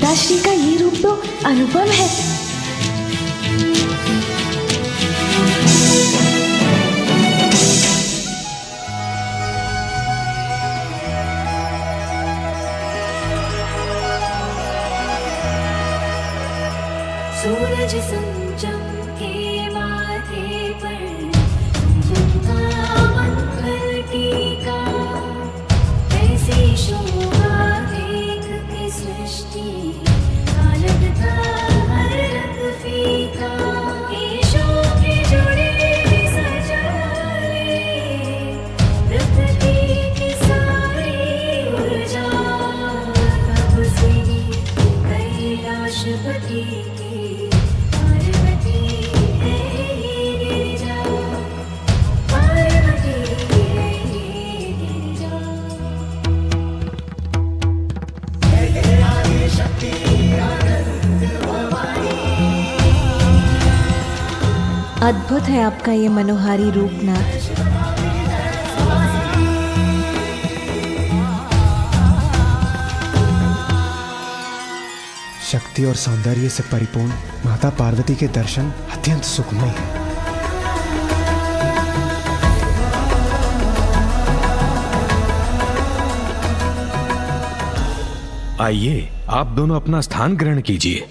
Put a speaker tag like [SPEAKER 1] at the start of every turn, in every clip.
[SPEAKER 1] माताश्री का ये रूप तो अनुपम है।
[SPEAKER 2] सूरज चमके माथे पर कुमकुम मंगल टीका, ऐसी शोभा देख के सृष्टि का लगता हर रंग फीका। केशों के जुड़े सजाए प्रकृति की सारी ऊर्जा, तब से कैलाशपति
[SPEAKER 1] अद्भुत है आपका ये मनोहारी रूप नाथ।
[SPEAKER 3] शक्ति और सौंदर्य से परिपूर्ण माता पार्वती के दर्शन अत्यंत सुखमय हैं।
[SPEAKER 4] आइए, आप दोनों अपना स्थान ग्रहण कीजिए।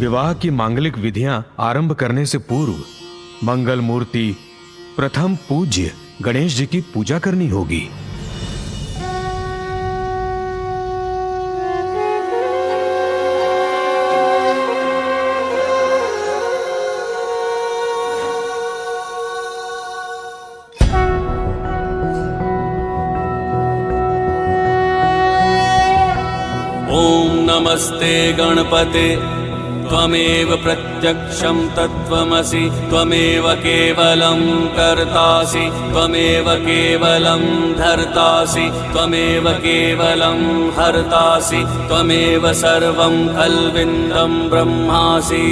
[SPEAKER 4] विवाह की मांगलिक विधियां आरंभ करने से पूर्व मंगल मूर्ति प्रथम पूज्य गणेश जी की पूजा करनी होगी।
[SPEAKER 5] ओम नमस्ते गणपते, त्वमेव प्रत्यक्षं तत्त्वमसि, त्वमेव केवलं कर्तासि, त्वमेव केवलं धर्तासि, त्वमेव केवलं हर्तासि, त्वमेव सर्वं खल्विन्दं ब्रह्मासि।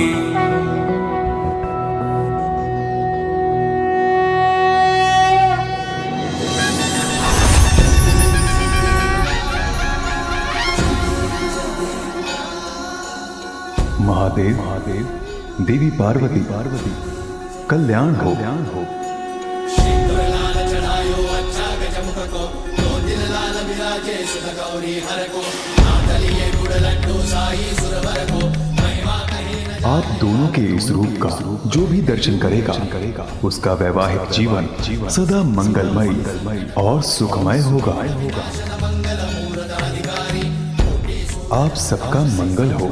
[SPEAKER 6] महादेव देवी पार्वती कल्याण हो। आप दोनों के इस रूप का जो भी दर्शन करेगा उसका वैवाहिक जीवन सदा मंगलमय और सुखमय होगा। आप सबका मंगल हो।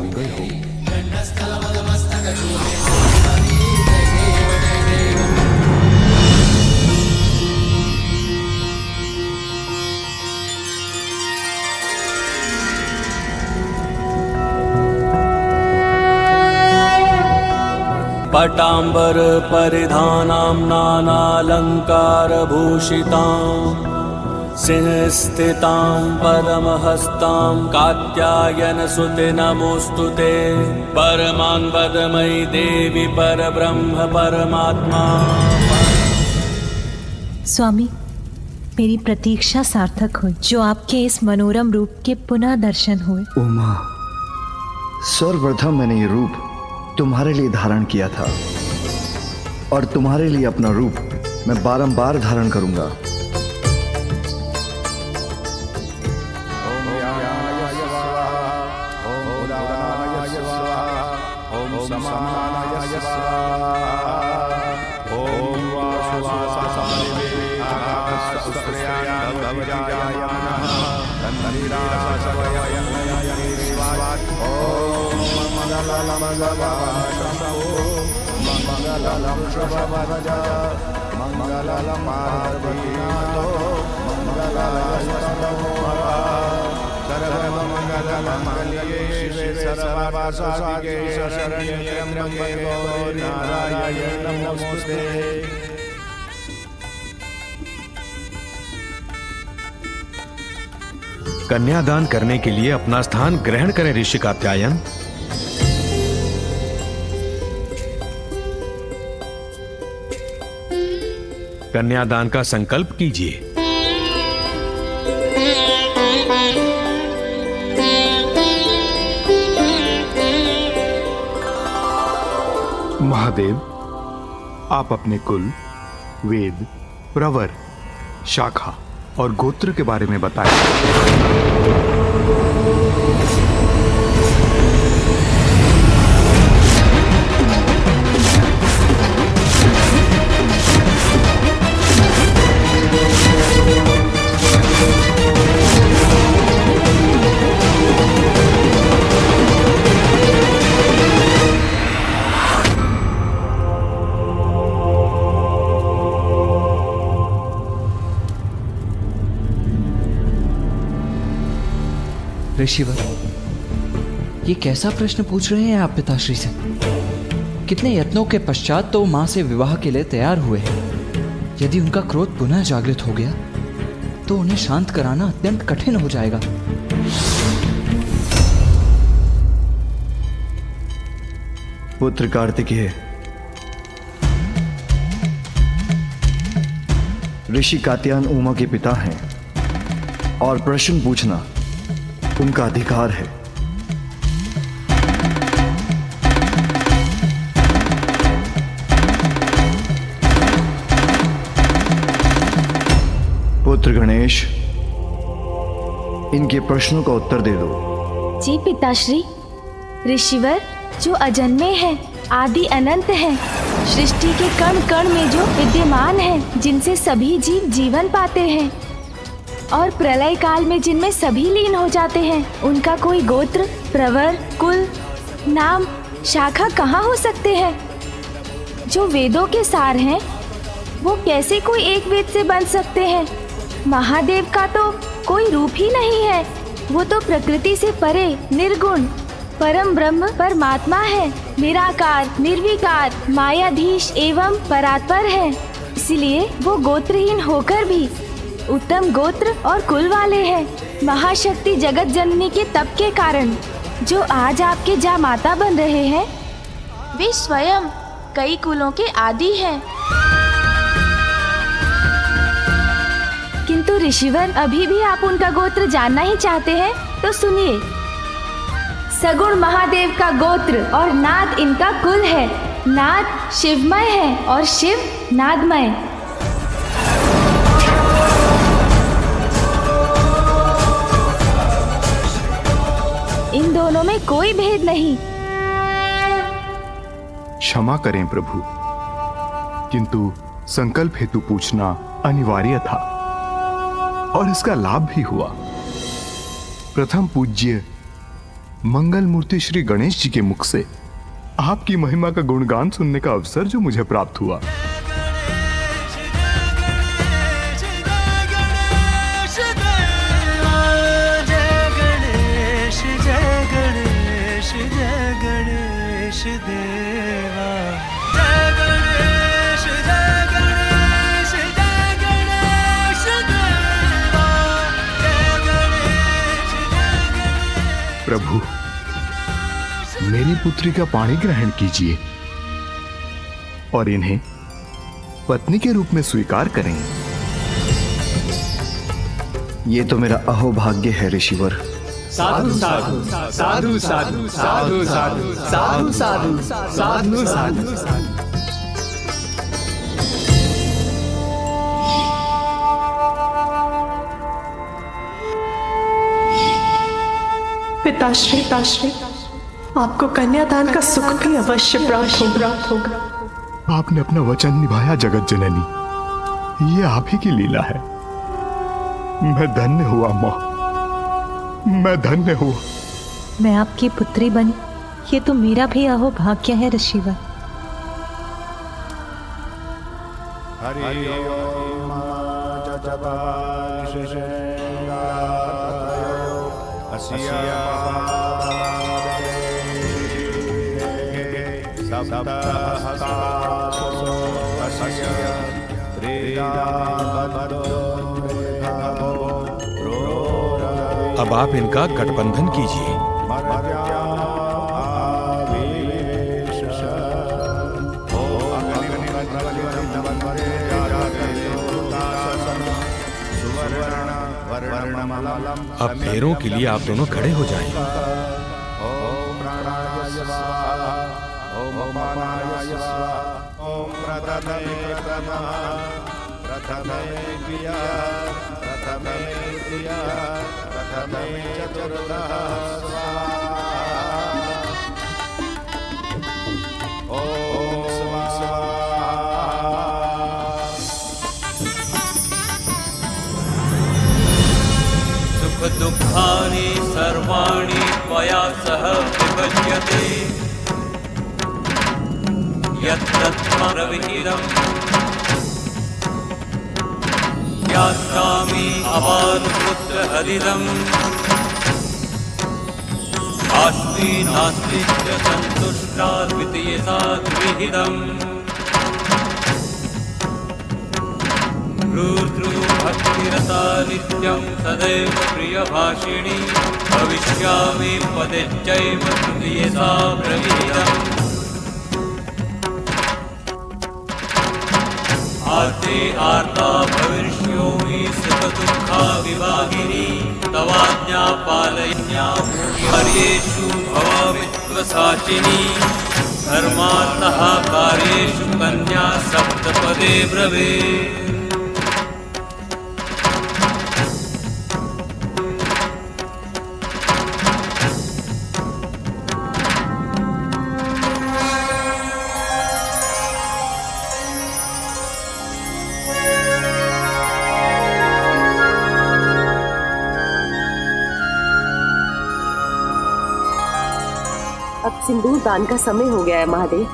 [SPEAKER 5] पटांबर परिधानां नानालंकार भूषितां, सिंहस्थितां पद्महस्तां कात्यायन सुते नमोस्तुते। परमानंदमयी देवी परब्रह्म परमात्मा।
[SPEAKER 1] स्वामी, मेरी प्रतीक्षा सार्थक हुई जो आपके इस मनोरम रूप के पुनः दर्शन हुए।
[SPEAKER 7] उमा, सर्वप्रथम मैंने ये रूप तुम्हारे लिए धारण किया था और तुम्हारे लिए अपना रूप मैं बारंबार धारण करूंगा।
[SPEAKER 8] मंगलम शुभवरद मंगलम पार्वतीनाथो मंगलाय सर्वमंगलमांगल्ये शिवे सर्वार्थसाधिके शरण्ये त्र्यंबके गौरी नारायणे नमोस्तुते।
[SPEAKER 4] कन्यादान करने के लिए अपना स्थान ग्रहण करें ऋषि कात्यायन। कन्यादान का संकल्प कीजिए।
[SPEAKER 6] महादेव, आप अपने कुल, वेद, प्रवर, शाखा और गोत्र के बारे में बताएं।
[SPEAKER 9] ऋषिवर, ये कैसा प्रश्न पूछ रहे हैं आप पिताश्री से? कितने यत्नों के पश्चात तो मां से विवाह के लिए तैयार हुए हैं। यदि उनका क्रोध पुनः जागृत हो गया तो उन्हें शांत कराना अत्यंत कठिन हो जाएगा।
[SPEAKER 7] पुत्र कार्तिकेय, ऋषि कात्यायन उमा के पिता हैं और प्रश्न पूछना उनका अधिकार है। पुत्र गणेश, इनके प्रश्नों का उत्तर दे दो।
[SPEAKER 10] जी पिताश्री। ऋषिवर, जो अजन्मे हैं, आदि अनंत हैं, सृष्टि के कण कण में जो विद्यमान हैं, जिनसे सभी जीव जीवन पाते हैं और प्रलय काल में जिनमें सभी लीन हो जाते हैं, उनका कोई गोत्र, प्रवर, कुल, नाम, शाखा कहाँ हो सकते हैं? जो वेदों के सार हैं, वो कैसे कोई एक वेद से बन सकते हैं? महादेव का तो कोई रूप ही नहीं है। वो तो प्रकृति से परे, निर्गुण, परम ब्रह्म परमात्मा है, निराकार, निर्विकार, मायाधीश एवं परात्पर है। इसलिए वो गोत्रहीन होकर भी उत्तम गोत्र और कुल वाले हैं। महाशक्ति जगत जननी के तप के कारण जो आज आपके जामाता बन रहे हैं, वे स्वयं कई कुलों के आदि हैं। किंतु ऋषिवर, अभी भी आप उनका गोत्र जानना ही चाहते हैं तो सुनिए। सगुण महादेव का गोत्र और नाद इनका कुल है। नाद शिवमय है और शिव नादमय। इन दोनों में कोई भेद नहीं।
[SPEAKER 6] क्षमा करें प्रभु, किंतु संकल्प हेतु पूछना अनिवार्य था और इसका लाभ भी हुआ। प्रथम पूज्य मंगल मूर्ति श्री गणेश जी के मुख से आपकी महिमा का गुणगान सुनने का अवसर जो मुझे प्राप्त हुआ। प्रभु, मेरी पुत्री का पाणी ग्रहण कीजिए और इन्हें पत्नी के रूप में स्वीकार करें।
[SPEAKER 7] ये तो मेरा अहोभाग्य है ऋषिवर।
[SPEAKER 3] साधु साधु साधु साधु साधु साधु साधु साधु साधु साधु।
[SPEAKER 11] पिताश्री, आपको कन्यादान का सुख भी अवश्य प्राप्त होगा।
[SPEAKER 6] आपने अपना वचन निभाया जगत जननी, ये आप ही की लीला है। मैं धन्य हुआ माँ, मैं धन्य हुआ।
[SPEAKER 1] मैं आपकी पुत्री बनी, ये तो मेरा भी अहोभाग्य है ऋषिवर।
[SPEAKER 8] हरि ओम
[SPEAKER 4] अब आप इनका गठबंधन कीजिए।
[SPEAKER 8] वर्णमलम
[SPEAKER 4] अब फेरों के लिए आप दोनों खड़े हो जाएं।
[SPEAKER 8] ओम प्राणाय स्वाहा ओम अपानाय स्वाहा ओम प्रथमे क्रिया प्रथमे द्वितीया प्रथमे चतुर्थः स्वाहा ओम स्वाहा
[SPEAKER 5] सुख दुःखानि सर्वाणि त्वया सह विभज्यते यत्तत्मरविहितम् यास्यामि अपारपुत्रहरिदम् अस्मि नास्ति च सन्तुष्टा द्वितीयसा द्विहितम् भक्तिरता नित्यं सदैव प्रियभाषिणी भविष्यामि पदेच्चैव तृतीयसा प्रविहितम् आर्ते आर्ता भविष्योमि सुखदुःखा विभागिनी तवाज्ञा पालयन्या कार्येषु भवामित्वसाचिनी धर्मार्थः कार्येषु कन्या सप्तपदे ब्रवीत्
[SPEAKER 12] अब सिंदूर दान का समय हो गया है महादेव।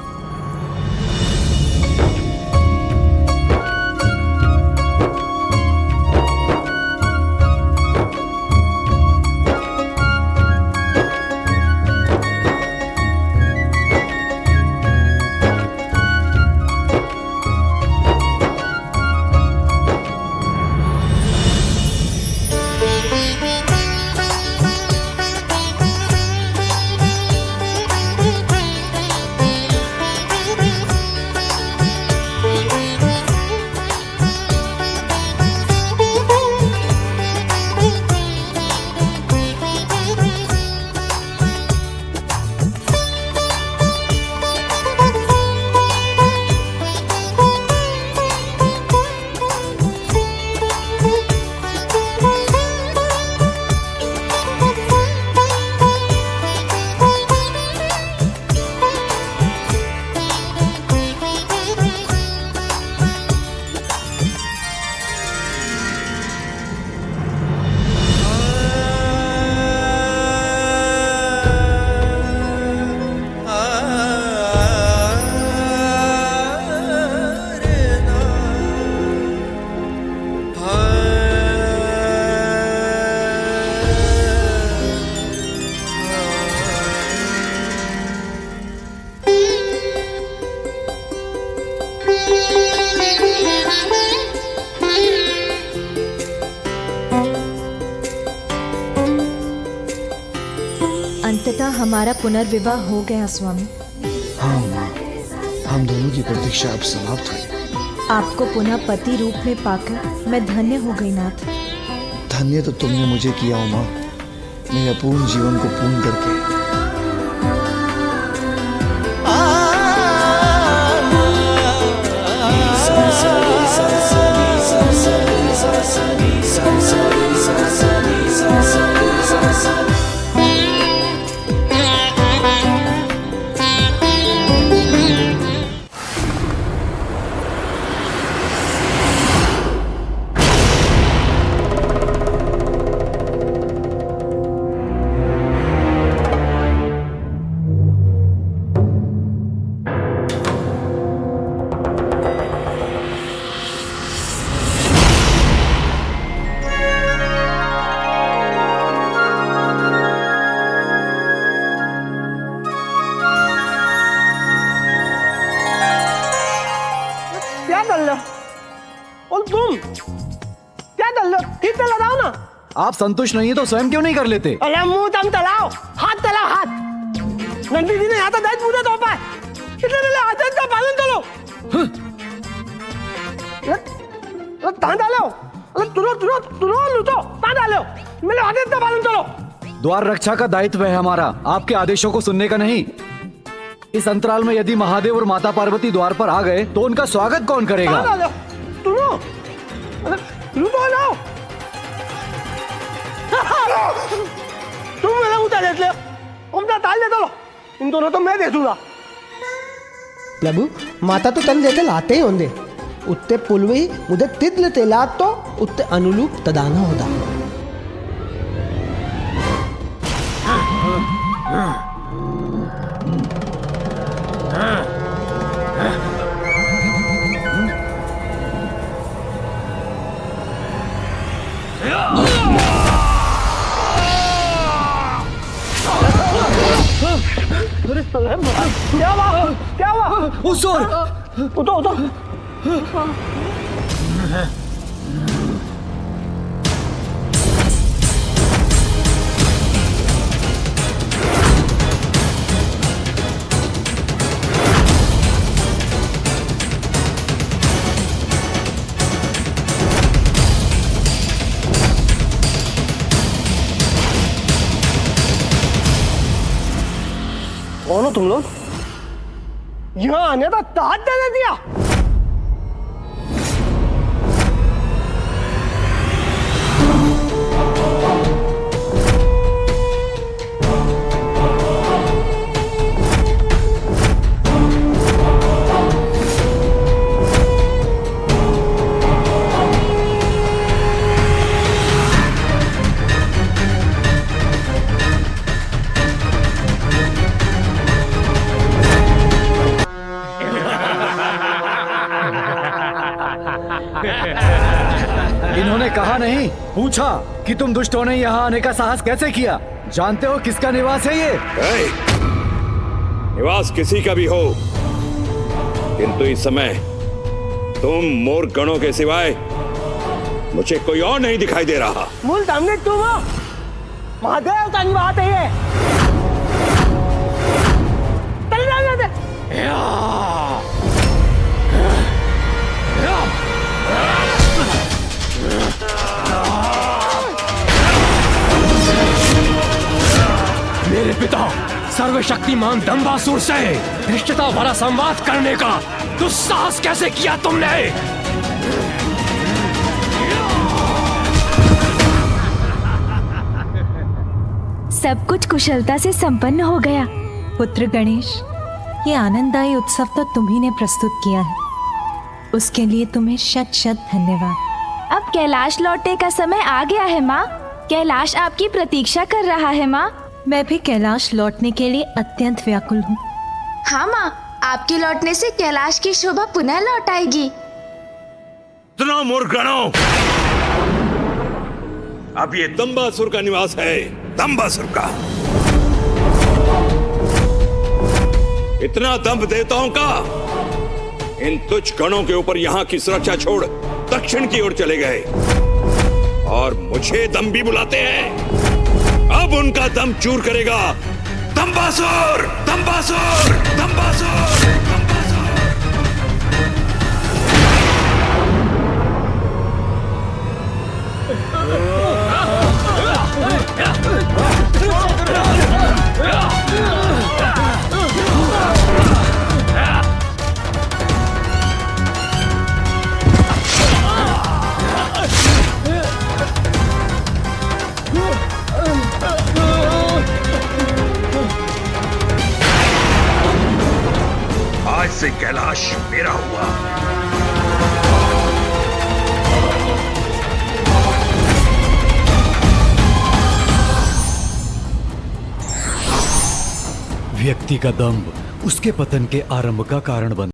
[SPEAKER 1] अंततः हमारा पुनर्विवाह हो गया स्वामी।
[SPEAKER 7] हाँ माँ, हम दोनों की प्रतीक्षा अब समाप्त हुई।
[SPEAKER 1] आपको पुनः पति रूप में पाकर मैं धन्य हो गई नाथ।
[SPEAKER 7] धन्य तो तुमने मुझे किया हो माँ, मेरे अपूर्ण जीवन को पूर्ण करके।
[SPEAKER 3] और तुम क्या कर लो? ठीक से लगाओ ना।
[SPEAKER 7] आप संतुष्ट नहीं है तो स्वयं क्यों नहीं कर लेते?
[SPEAKER 3] अरे मुंह दम तलाओ, हाथ तलाओ, हाथ। नंदी जी ने यहाँ तो दांत पूरे तोड़ पाए, इसलिए मेरे आदेश का पालन करो। दांत डालो,
[SPEAKER 7] द्वार रक्षा का दायित्व है हमारा, आपके आदेशों को सुनने का नहीं। इस अंतराल में यदि महादेव और माता पार्वती द्वार पर आ गए तो उनका स्वागत कौन करेगा?
[SPEAKER 3] तुम मेरा उठा देते हो, उमदा ताल दे दो, इन दोनों तो मैं दे दूंगा।
[SPEAKER 13] प्रभु माता तो तन देते लाते ही होंगे, उत्ते पुलवी मुझे तिद्ल तेलात तो उत्ते अनुरूप तदाना होता।
[SPEAKER 3] क्या हुआ?
[SPEAKER 7] उस ओर
[SPEAKER 3] उठो। कौन हो तुम लोग? यहाँ आने का दाद दे दिया।
[SPEAKER 7] इन्होंने कहा नहीं, पूछा कि तुम दुष्टों ने यहाँ आने का साहस कैसे किया? जानते हो किसका निवास है ये?
[SPEAKER 14] निवास किसी का भी हो, किंतु इस समय तुम मोर गणों के सिवाय मुझे कोई और नहीं दिखाई दे रहा।
[SPEAKER 3] मूल सामने तुम हो, महादेव का निवास है ये। चल जाने दे।
[SPEAKER 4] मेरे पिता सर्वशक्तिमान दंबासुर से धृष्टता भरा संवाद करने का दुस्साहस कैसे किया तुमने?
[SPEAKER 10] सब कुछ कुशलता से संपन्न हो गया।
[SPEAKER 1] पुत्र गणेश, ये आनंददायी उत्सव तो तुम्ही ने प्रस्तुत किया है, उसके लिए तुम्हें शत शत धन्यवाद।
[SPEAKER 10] अब कैलाश लौटने का समय आ गया है माँ। कैलाश आपकी प्रतीक्षा कर रहा है माँ।
[SPEAKER 1] मैं भी कैलाश लौटने के लिए अत्यंत व्याकुल हूँ।
[SPEAKER 10] हाँ माँ, आपके लौटने से कैलाश की शोभा पुनः लौट आएगी।
[SPEAKER 14] सुनो मूर्खगणों, अब ये दंबासुर का निवास है, दंबासुर का। इतना दंभ देवताओं का, इन तुच्छ गणों के ऊपर यहाँ की सुरक्षा छोड़ दक्षिण की ओर चले गए और मुझे दंभी बुलाते हैं। अब उनका दम चूर करेगा दंबासुर, दंबासुर, दंबासुर, दंबासुर। आज से कैलाश मेरा हुआ।
[SPEAKER 15] व्यक्ति का दंभ उसके पतन के आरंभ का कारण बनता है।